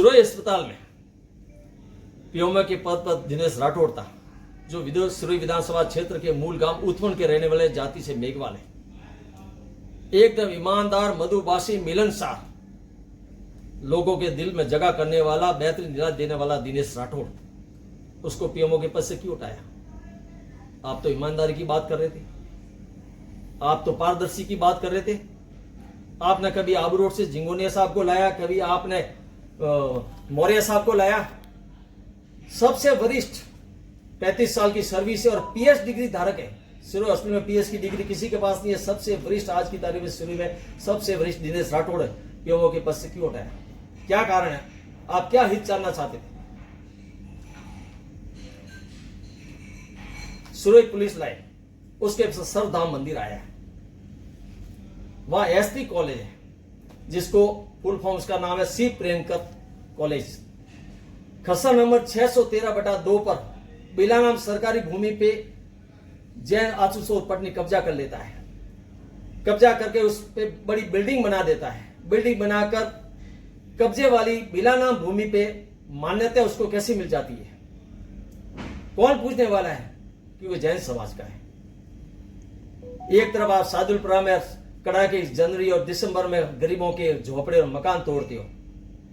सिरोही अस्पताल में पीओमओ के पद पर दिनेश राठौड़ था, जो सिरोही विधानसभा क्षेत्र के मूल गांव उथवन के रहने वाले जाति से मेघवाल है। एकदम ईमानदार, मधुभाषी, मिलनसार, लोगों के दिल में जगह करने वाला, बेहतरीन इलाज देने वाला दिनेश राठौड़, उसको पीएमओ के पद से क्यों उठाया? आप तो ईमानदारी की बात कर रहे थे, आप तो पारदर्शी की बात कर रहे थे। आपने कभी आबू रोड से जिंगोनिया साहब को लाया, कभी आपने मौर्य साहब को लाया। सबसे वरिष्ठ 35 साल की सर्विस है और पीएच डिग्री धारक है। सिरोही हॉस्पिटल में पीएच की डिग्री किसी के पास नहीं है। सबसे वरिष्ठ आज की तारीख में सिरोही में सबसे वरिष्ठ दिनेश राठौड़ है, पीएमओ के पद से क्यों उठाया? क्या कारण है? आप क्या हित जानना चाहते थे? सिरोही पुलिस लाइन, उसके सरधाम मंदिर आया है, वहां एसटी कॉलेज है, जिसको फुल फॉर्म उसका नाम है सी प्रेमकर कॉलेज। खसरा नंबर 613/2 पर बिला नाम सरकारी भूमि पे जैन आशुतोष पटनी कब्जा कर लेता है। कब्जा करके उस पे बड़ी बिल्डिंग बना देता है। बिल्डिंग बनाकर कब्जे वाली बिला नाम भूमि पे मान्यता उसको कैसी मिल जाती है? कौन पूछने वाला है कि वो जैन समाज का है? एक तरफ आप सादुलपुरा में कड़ाके जनवरी और दिसंबर में गरीबों के झोपड़े और मकान तोड़ते हो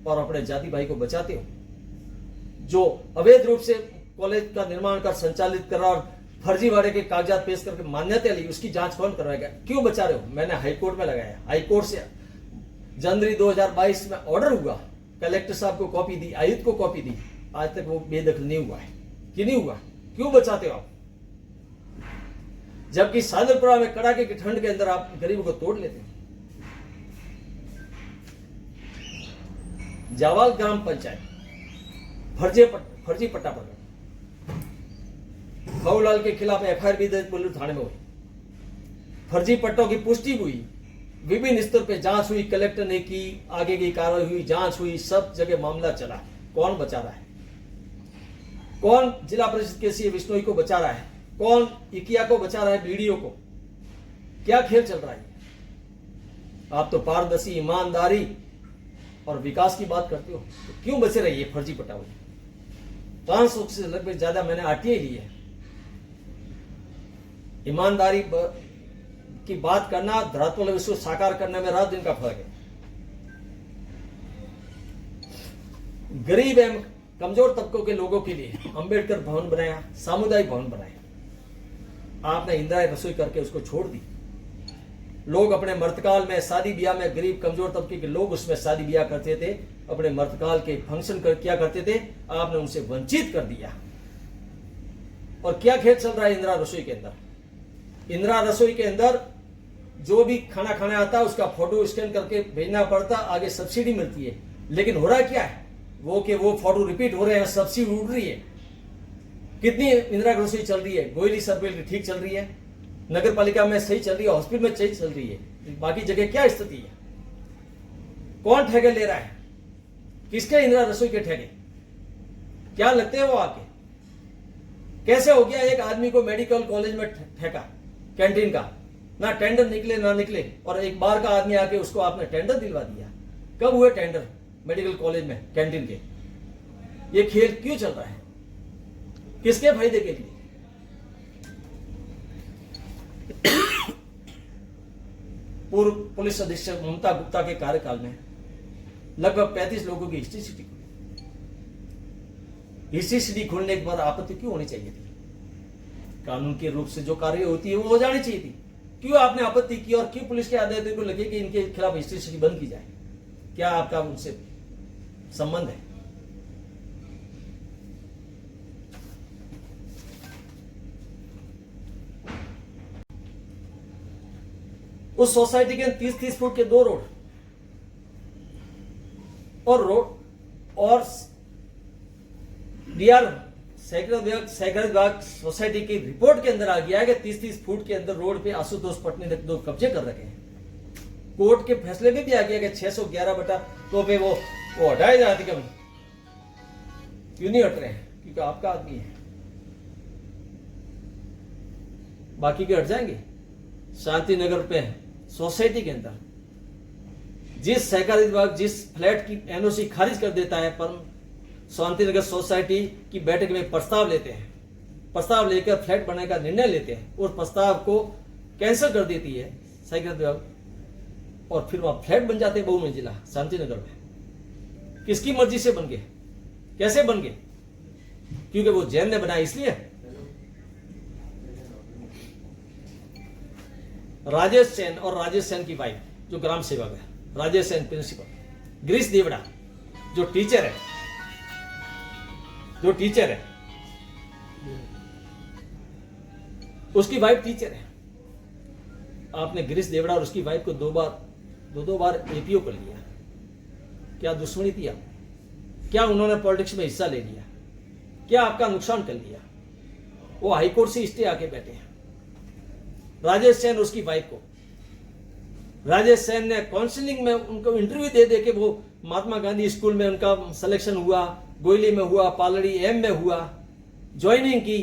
और अपने जाति भाई को बचाते हो, जो अवैध रूप से कॉलेज का निर्माण कर संचालित कर रहा और फर्जीवाड़े के कागजात पेश करके मान्यता ली, उसकी जांच कौन करवाएगा? क्यों बचा रहे हो? मैंने हाईकोर्ट में लगाया, हाईकोर्ट से जनवरी 2022 में ऑर्डर हुआ, कलेक्टर साहब को कॉपी दी, आयुक्त को कॉपी दी, आज तक वो बेदखल नहीं हुआ है। कि नहीं हुआ? क्यों बचाते हो आप? जबकि सादुलपुरा में कड़ाके की ठंड के अंदर आप गरीबों को तोड़ लेते हैं। जावाल ग्राम पंचायत फर्जी पट्टा पकड़, भाऊलाल के खिलाफ एफआईआर भी दर्ज पुलिस थाने में हुई। फर्जी पट्टों की पुष्टि हुई, विभिन्न स्तर पे जांच हुई, कलेक्टर ने की, आगे की कार्रवाई हुई, जांच हुई, सब जगह मामला चला। कौन बचा रहा है? कौन जिला परिषद के सीए विश्नोई को बचा रहा है? कौन इकिया को बचा रहा है? बीडीओ को? क्या खेल चल रहा है? आप तो पारदर्शी, ईमानदारी और विकास की बात करते हो, तो क्यों बचे रहिए फर्जी पट्टा? 500 से लगभग ज्यादा मैंने आरटीआई ली है। ईमानदारी की बात करना, धरातल विश्व साकार करने में रात दिन का फर्क है। गरीब एवं कमजोर तबकों के लोगों के लिए अंबेडकर भवन बनाया, सामुदायिक भवन बनाया। आपने इंदिरा रसोई करके उसको छोड़ दी। लोग अपने मर्तकाल में शादी ब्याह में, गरीब कमजोर तबके के लोग उसमें शादी ब्याह करते थे, अपने मर्तकाल के फंक्शन किया करते थे, आपने उनसे वंचित कर दिया। और क्या खेल चल रहा है इंदिरा रसोई के अंदर? इंदिरा रसोई के अंदर जो भी खाना खाने आता है उसका फोटो स्कैन करके भेजना पड़ता, आगे सब्सिडी मिलती है। लेकिन हो रहा क्या है? वो फोटो रिपीट हो रहे हैं, सब्सिडी उड़ रही है। कितनी इंदिरा रसोई चल रही है? गोयली सर्वे ठीक चल रही है, नगर पालिका में सही चल रही है, हॉस्पिटल में सही चल रही है, बाकी जगह क्या स्थिति है? कौन ठेके ले रहा है? किसके इंदिरा रसोई के ठेके? क्या लगते हैं वो आके? कैसे हो गया एक आदमी को मेडिकल कॉलेज में ठेका कैंटीन का? ना टेंडर निकले ना निकले, और एक बार का आदमी आके उसको आपने टेंडर दिलवा दिया। कब हुए टेंडर मेडिकल कॉलेज में कैंटीन के? ये खेल क्यों चल रहा है? किसके फायदे के लिए? पूर्व पुलिस अधीक्षक ममता गुप्ता के कार्यकाल में लगभग 35 लोगों की हिस्ट्री सिटी खुली। हिस्ट्री सिटी खुलने के बाद आपत्ति क्यों होनी चाहिए थी? कानून के रूप से जो कार्य होती है वो हो जानी चाहिए थी। क्यों आपने आपत्ति की और क्यों पुलिस के आदेश को लगे कि इनके खिलाफ हिस्ट्री सिटी बंद की जाए? क्या आपका उनसे संबंध है? उस सोसाइटी के 30-30 फुट के 2 रोड और डीआर सैकड़े बाग सोसाइटी की रिपोर्ट के अंदर आ गया है कि 30-30 फुट के अंदर रोड पे आशुतोष पटनी ने 2 कब्जे कर रखे हैं। कोर्ट के फैसले में भी आ गया कि 611/2 पे वो हटाए जाते। कभी क्यों नहीं हट रहे हैं? क्योंकि आपका आदमी है, बाकी के हट जाएंगे। शांति नगर पे सोसाइटी के अंदर जिस सहकारी विभाग जिस फ्लैट की एनओसी खारिज कर देता है, परम शांतिनगर सोसाइटी की बैठक में प्रस्ताव लेते हैं, प्रस्ताव लेकर फ्लैट बनाने का निर्णय लेते हैं और प्रस्ताव को कैंसिल कर देती है सहकारी विभाग, और फिर वहां फ्लैट बन जाते हैं बहुमंजिला शांतिनगर में। किसकी मर्जी से बन गए, कैसे बन गए? क्योंकि वो जैन ने बनाया इसलिए। राजेश सेन और राजेश सेन की वाइफ जो ग्राम सेवक है, राजेश सेन प्रिंसिपल, गिरीश देवड़ा जो टीचर है, उसकी वाइफ टीचर है। आपने गिरीश देवड़ा और उसकी वाइफ को दो बार एपीओ कर लिया। क्या दुश्मनी थी आप? क्या उन्होंने पॉलिटिक्स में हिस्सा ले लिया? क्या आपका नुकसान कर लिया? वो हाईकोर्ट से स्टे आके बैठे हैं। राजेश सेन उसकी वाइफ को, राजेश सेन ने काउंसलिंग में उनको इंटरव्यू दे दे के वो महात्मा गांधी स्कूल में उनका सिलेक्शन हुआ, गोयली में हुआ, पालड़ी एम में हुआ, ज्वाइनिंग की,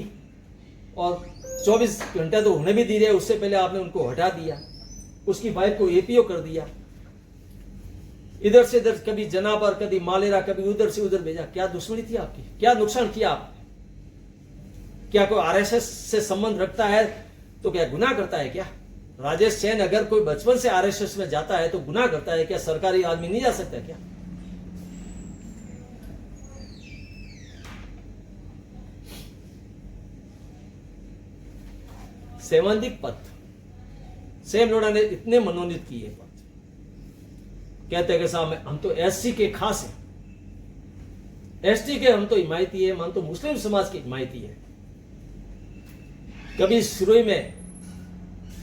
और 24 घंटे तो होने भी दी रहे, उससे पहले आपने उनको हटा दिया। उसकी वाइफ को एपीओ कर दिया, इधर से इधर, कभी जनाबर, कभी मालेरा, कभी उधर से उधर भेजा। क्या दुश्मनी थी आपकी? क्या नुकसान किया आपने? क्या कोई आरएसएस से संबंध रखता है तो क्या गुनाह करता है क्या? राजेश सेन अगर कोई बचपन से आरएसएस में जाता है तो गुनाह करता है क्या? सरकारी आदमी नहीं जा सकता क्या? सेवांतिक पद सेम लोड़ा ने इतने मनोनीत किए पद, कहते कि साहब हम तो एससी के खास हैं, एसटी के हम तो हिमायती है, हम तो मुस्लिम समाज के हिमायती है। कभी शुरू में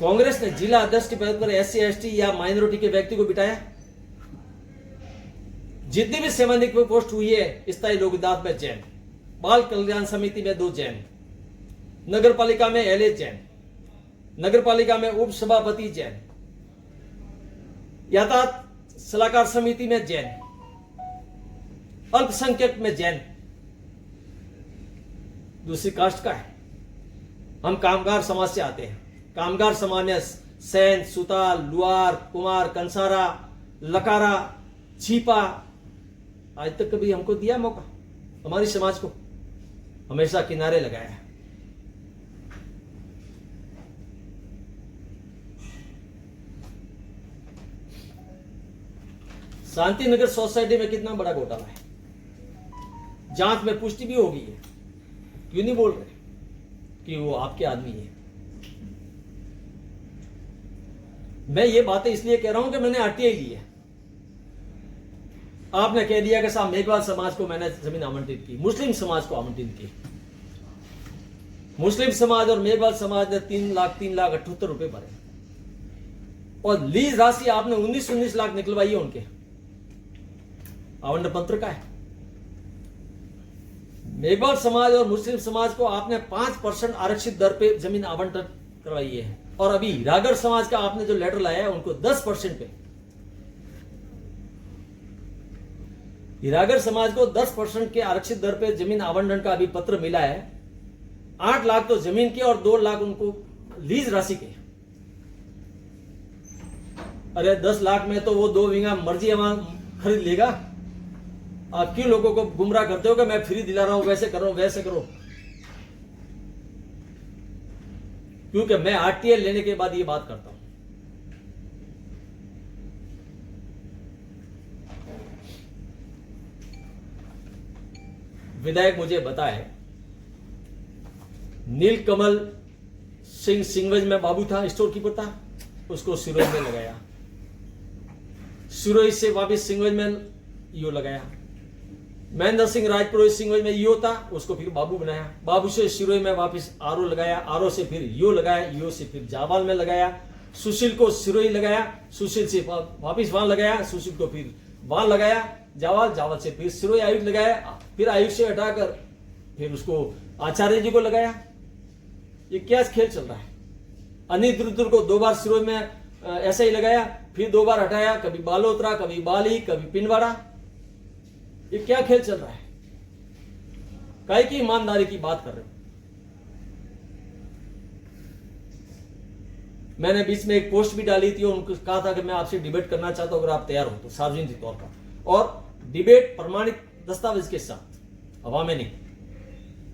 कांग्रेस ने जिला अध्यक्ष के पद पर एससी एसटी या माइनॉरिटी के व्यक्ति को बिठाया? जितनी भी सेवानिक में पोस्ट हुई है, स्थायी लोक अदालत में जैन, बाल कल्याण समिति में 2 जैन, नगर पालिका में एलए जैन, नगर पालिका में उप सभापति जैन, यातायात सलाहकार समिति में जैन, अल्पसंख्यक में जैन। दूसरी कास्ट का है। हम कामगार समाज से आते हैं। कामगार समाज में सैन, सुतार, लुहार, कुमार, कंसारा, लकारा, छीपा, आज तक कभी हमको दिया मौका? हमारी समाज को हमेशा किनारे लगाया है। शांतिनगर सोसाइटी में कितना बड़ा घोटाला है, जांच में पुष्टि भी हो गई है। क्यों नहीं बोल रहे कि वो आपके आदमी है? मैं ये बातें इसलिए कह रहा हूं कि मैंने आरटीआई ली है। आपने कह दिया कि साहब मेघवाल समाज को मैंने जमीन आवंटित की, मुस्लिम समाज को आवंटित की। मुस्लिम समाज और मेघवाल समाज ने 3,78,00,000 रुपए भरे, और लीज राशि आपने 19 लाख निकलवाई है उनके। आवंटन पत्र का है। मेघवाल समाज और मुस्लिम समाज को आपने 5% आरक्षित दर पे जमीन आवंटन करवाई है, और अभी हीरागर समाज का आपने जो लेटर लाया है उनको 10% पे। हीरागर समाज को 10% के आरक्षित दर पे जमीन आवंटन का अभी पत्र मिला है। 8 लाख तो जमीन के और 2 लाख उनको लीज राशि के। अरे 10 लाख में तो वो 2 बीघा मर्जी खरीद लेगा। आप क्यों लोगों को गुमराह करते हो कि मैं फ्री दिला रहा हूं, वैसे करो वैसे करो? क्योंकि मैं आरटीआई लेने के बाद ये बात करता हूं। विधायक मुझे बताए, नीलकमल सिंह सिंगवज में बाबू था, स्टोर कीपर था, उसको सिरोही में लगाया। सिरोही से वापिस सिंगवज में ईओ लगाया। महेंद्र सिंह राजपुरोहित सिंगवज में ईओ था, उसको फिर बाबू बनाया। बाबू से सिरोही में वापिस आरओ लगाया, आरओ से फिर ईओ लगाया, ईओ से फिर जावाल में लगाया। सुशील को सिरोही लगाया, सुशील से वापिस वहां लगाया, सुशील को फिर वहां लगाया जावाल, जावाल से फिर सिरोही आयुक्त लगाया, फिर आयुक्त से हटाकर फिर उसको आचार्य जी को लगाया। ये क्या खेल चल रहा है? अनिल रुद्र को 2 बार सिरोही में ऐसा ही लगाया, फिर 2 बार हटाया, कभी बालोतरा, कभी बाली, कभी पिंडवाड़ा। ये क्या खेल चल रहा है? काहे की ईमानदारी की बात कर रहे हो? मैंने बीच में एक पोस्ट भी डाली थी और उनको कहा था कि मैं आपसे डिबेट करना चाहता हूं, अगर आप तैयार हो तो सार्वजनिक तौर पर, और डिबेट प्रमाणित दस्तावेज के साथ, हवा में नहीं।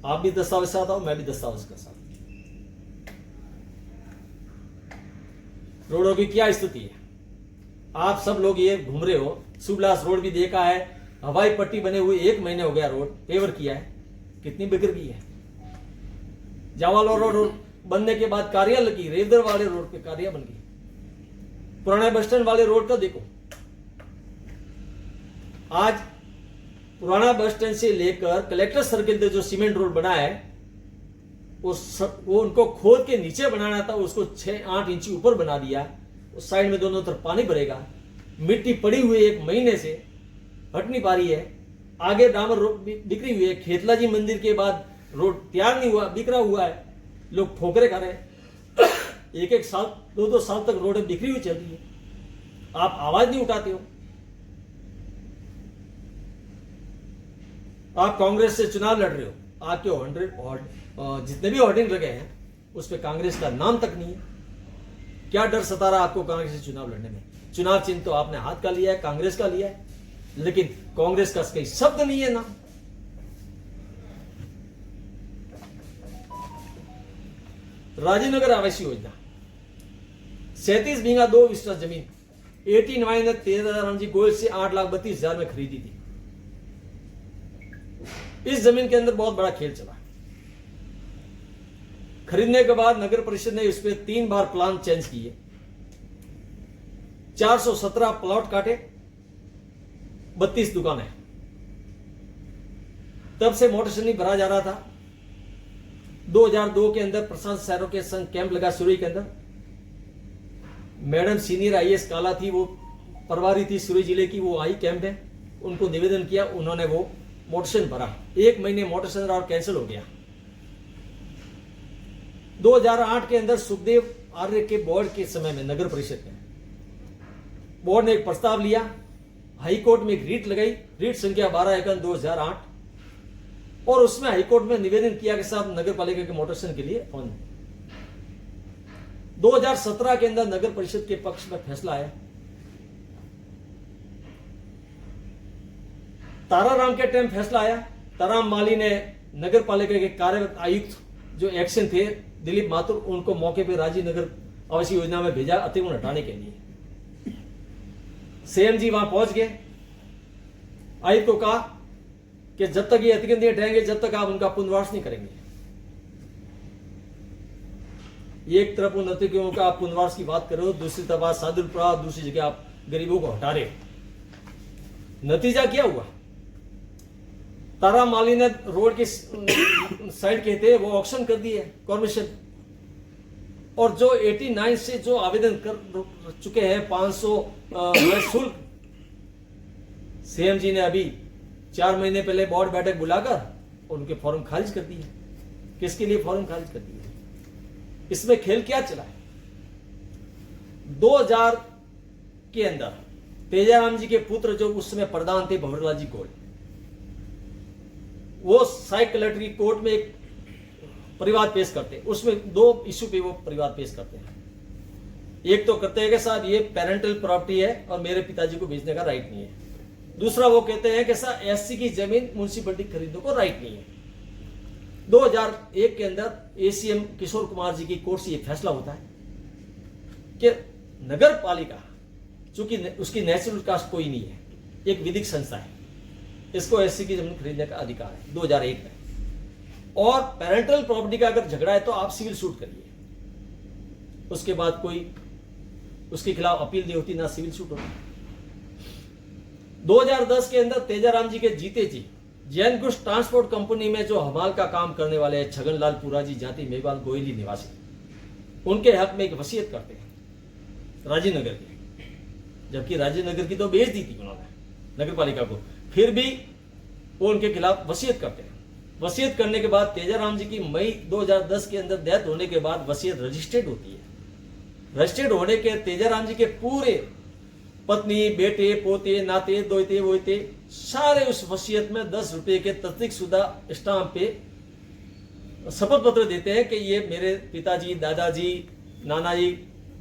आप भी दस्तावेज साथ आओ, मैं भी दस्तावेज के साथ। रोडों की क्या स्थिति है, आप सब लोग ये घूम रहे हो, सुबलास रोड भी देखा है, हवाई पट्टी बने हुए 1 महीने हो गया, रोड पेवर किया है, कितनी बिक्र की है। जावालोर रोड बनने के बाद कारिया लगी, रेवदर वाले रोड पे कारिया बन गई, पुराने बस स्टैंड वाले रोड का देखो। आज पुराना बस स्टैंड से लेकर कलेक्टर सर्किल तक जो सीमेंट रोड बना है, वो उनको खोद के नीचे बनाना था, उसको 6-8 इंच ऊपर बना दिया। उस साइड में दोनों तरफ पानी भरेगा, मिट्टी पड़ी हुई 1 महीने से हट नहीं पा रही है। आगे डामर रोड बिखरी हुई है, खेतला जी मंदिर के बाद रोड तैयार नहीं हुआ, बिखरा हुआ है, लोग ठोकरे खा रहे हैं। 1-1 साल 2-2 साल तक रोड बिखरी हुई चल रही है, आप आवाज नहीं उठाते हो। आप कांग्रेस से चुनाव लड़ रहे हो, आपके 100 जितने भी होर्डिंग लगे हैं उस पर कांग्रेस का नाम तक नहीं है। क्या डर सता रहा आपको कांग्रेस से चुनाव लड़ने में? चुनाव चिन्ह तो आपने हाथ का लिया है, कांग्रेस का लिया है, लेकिन कांग्रेस का कई शब्द नहीं है ना। राजीनगर आवासीय योजना 37 बीघा 2 विस्टा जमीन 89 ने 13,000 जी गोयल से 8,32,000 में खरीदी थी। इस जमीन के अंदर बहुत बड़ा खेल चला। खरीदने के बाद नगर परिषद ने उस पर 3 बार प्लान चेंज किए, 417 प्लॉट काटे, 32 दुकानें। तब से मोटर नहीं भरा जा रहा था। 2002 के अंदर प्रशांत शहरों के संघ कैंप लगा सुरई के अंदर। मैडम सीनियर IAS काला थी, वो प्रभारी थी सुरई जिले की, वो आई कैंप में, उनको निवेदन किया, उन्होंने वो मोटर भरा। 1 महीने मोटर और कैंसिल हो गया। 2008 के अंदर सुखदेव आर्य के बोर्ड के समय में नगर परिषद में बोर्ड ने एक प्रस्ताव लिया, हाईकोर्ट में एक रीट लगाई, रीट संख्या 12/2008, और उसमें हाईकोर्ट में निवेदन किया कि साहब नगर पालिका के मोटर के लिए फंड। 2017 के अंदर नगर परिषद के पक्ष में फैसला आया। ताराराम के टाइम फैसला आया, ताराराम माली ने नगर पालिका के कार्यरत आयुक्त जो एक्शन थे दिलीप माथुर, उनको मौके पर राजीनगर आवासीय योजना में भेजा अतिक्रमण हटाने के लिए। सीएम जी वहां पहुंच गए, आयुक्त को कहा कि जब तक ये अतिक्रमण नहीं हटाएंगे जब तक आप उनका पुनर्वास नहीं करेंगे। एक तरफ उन अतिक्रमणों का आप पुनर्वास की बात कर रहे हो, दूसरी तरफ आप सादुलपुरा, दूसरी जगह आप गरीबों को हटा रहे हो। नतीजा क्या हुआ? तारा माली ने रोड की साइड के थे वो ऑक्शन कर दिए कॉर्पोरेशन, और जो 89 से जो आवेदन कर चुके हैं 500 शुल्क, सीएम जी ने अभी 4 महीने पहले बोर्ड बैठक बुलाकर उनके फॉर्म खारिज कर दिए। किसके लिए फॉर्म खारिज कर दिए? इसमें खेल क्या चला है? 2000 के अंदर तेजाराम जी के पुत्र जो उस समय प्रधान थे भंवरलाल जी गोल्ड, वो सहायक कलेक्टर की कोर्ट में एक परिवाद पेश करते हैं। उसमें 2 इश्यू पे वो परिवाद पेश करते हैं। एक तो कहते हैं कि साहब ये पेरेंटल प्रॉपर्टी है और मेरे पिताजी को बेचने का राइट नहीं है। दूसरा वो कहते हैं कि साहब एससी की जमीन म्युनिसिपैलिटी खरीदने को राइट नहीं है। 2001 के अंदर ACM किशोर कुमार जी की कोर्ट से ये फैसला होता है कि नगर पालिका चूंकि उसकी नेचुरल कास्ट कोई नहीं है, एक विधिक संस्था है, इसको एससी की जमीन खरीदने का अधिकार है 2001 में। और पेरेंटल प्रॉपर्टी का अगर झगड़ा है तो आप सिविल सूट करिए, उसके बाद कोई उसके खिलाफ अपील नहीं होती, ना सिविल सूट होती। 2010 के अंदर तेजाराम जी के जीते जी जैन गुड्स ट्रांसपोर्ट कंपनी में जो हमाल का काम करने वाले हैं छगनलाल पुरा जी जाति मेघवाल गोयली निवासी, उनके हक में एक वसीयत करते हैं राजीनगर की, जबकि राजीनगर की तो बेच दी थी उन्होंने नगर पालिका को, फिर भी वो उनके खिलाफ वसीयत करते हैं। वसीयत करने के बाद तेजाराम जी की मई 2010 के अंदर डेथ होने के बाद वसीयत रजिस्टर्ड होती है। रजिस्टर्ड होने के तेजाराम जी के पूरे पत्नी, बेटे, पोते, नाते, दोते, वोते सारे उस वसीयत में 10 रुपए के तस्दीकशुदा स्टाम्प पे शपथ पत्र देते हैं कि ये मेरे पिताजी, दादाजी, नाना जी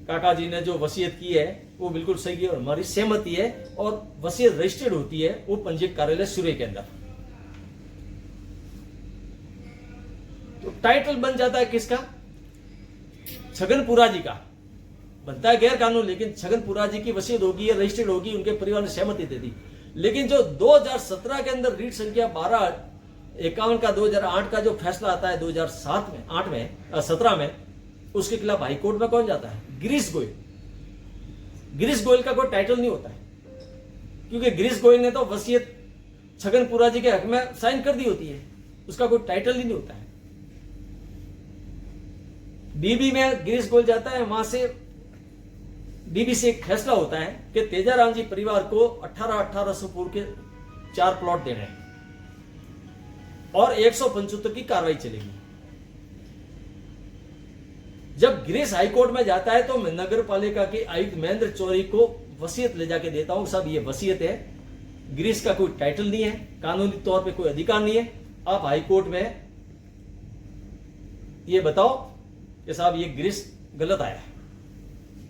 काका जी ने जो वसीयत की है वो बिल्कुल सही है और हमारी सहमति है, और वसीयत रजिस्टर्ड होती है वो पंजीयक कार्यालय सूर्य के अंदर। तो टाइटल बन जाता है किसका? छगनपुरा जी का। बनता है गैर कानून, लेकिन छगनपुरा जी की वसीयत होगी, रजिस्टर्ड होगी, उनके परिवार ने सहमति दे दी। लेकिन जो 2017 के अंदर रीट संख्या 1251 का 2008 का जो फैसला आता है 2007 में 8 में 17 में, उसके खिलाफ हाई कोर्ट में कौन जाता है? गिरीश गोयल। गिरीश गोयल का कोई टाइटल नहीं होता है, क्योंकि गिरीश गोयल ने तो वसीयत छगनपुरा जी के हक में साइन कर दी होती है, उसका कोई टाइटल ही नहीं होता है। डीबी में गिरीश गोयल जाता है, वहां से डीबी से एक फैसला होता है कि तेजाराम जी परिवार को 18,1800 पूर्व के 4 प्लॉट देने हैं और 175 की कार्रवाई चलेगी। जब गिरीश हाईकोर्ट में जाता है तो मैं नगर पालिका के आयुक्त महेंद्र चौधरी को वसीयत ले जाके देता हूं, साहब ये वसीयत है, गिरीश का कोई टाइटल नहीं है, कानूनी तौर पे कोई अधिकार नहीं है, आप हाईकोर्ट में ये बताओ कि साहब ये गिरीश गलत आया है,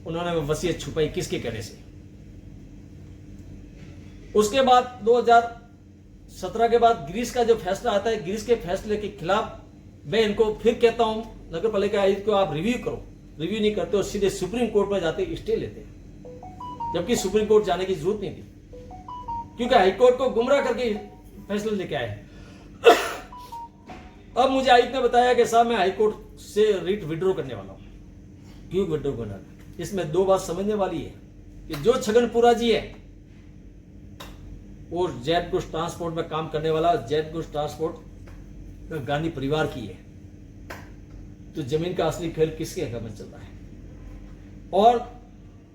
उन्होंने वसीयत छुपाई किसके कहने से। उसके बाद 2017 के बाद गिरीश का जो फैसला आता है, गिरीश के फैसले के खिलाफ मैं इनको फिर कहता हूं नगर पालिका आयुक्त को आप रिव्यू करो, रिव्यू नहीं करते और सीधे सुप्रीम कोर्ट में जाते स्टे लेते हैं, जबकि सुप्रीम कोर्ट जाने की जरूरत नहीं थी, क्योंकि हाईकोर्ट को गुमराह करके फैसला लेके आए। अब मुझे आयुक्त ने बताया कि साहब मैं हाईकोर्ट से रिट विड्रॉ करने वाला हूं। क्यों विड्रॉ करना? इसमें 2 बात समझने वाली है कि जो छगनपुरा जी है वो जेट गुड्स ट्रांसपोर्ट में काम करने वाला, जेट गुड्स ट्रांसपोर्ट गांधी परिवार की है, तो जमीन का असली खेल किसके हक में चलता है? और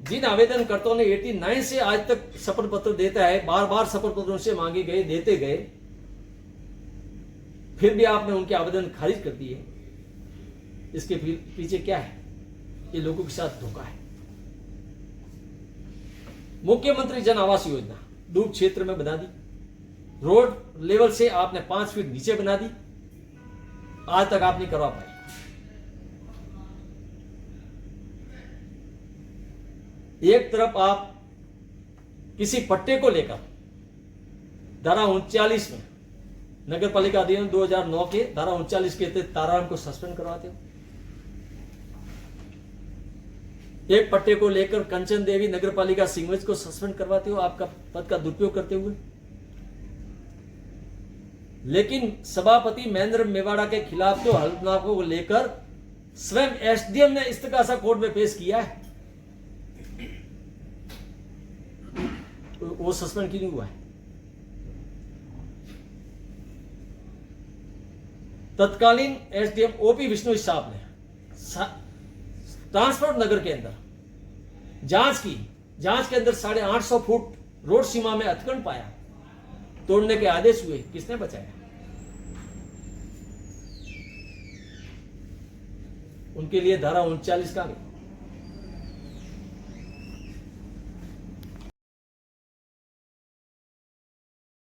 जिन आवेदनकर्ताओं ने 89 से आज तक शपथ पत्र देता है, बार बार शपथ पत्र उनसे मांगे गए, देते गए, फिर भी आपने उनके आवेदन खारिज कर दिए, इसके पीछे क्या है? ये लोगों के साथ धोखा है। मुख्यमंत्री जन आवास योजना डूब क्षेत्र में बना दी, रोड लेवल से आपने 5 फीट नीचे बना दी, आज तक आप नहीं करवा पाए। एक तरफ आप किसी पट्टे को लेकर धारा 39 में नगर पालिका अधिनियम 2009 के धारा 39 के तहत ताराराम को सस्पेंड करवाते हो, एक पट्टे को लेकर कंचन देवी नगर पालिका सिंगवेज को सस्पेंड करवाते हो आपका पद का दुरुपयोग करते हुए। लेकिन सभापति महेंद्र मेवाड़ा के खिलाफ तो हल्फनामों को लेकर स्वयं एसडीएम ने इस्तगासा कोर्ट में पेश किया है, वो सस्पेंड क्यों नहीं हुआ है? तत्कालीन एसडीएम ओपी विष्णु साहब ने ट्रांसपोर्ट नगर के अंदर जांच की, जांच के अंदर 850 फुट रोड सीमा में अतिक्रमण पाया, तोड़ने के आदेश हुए, किसने बचाया? उनके लिए धारा 39 का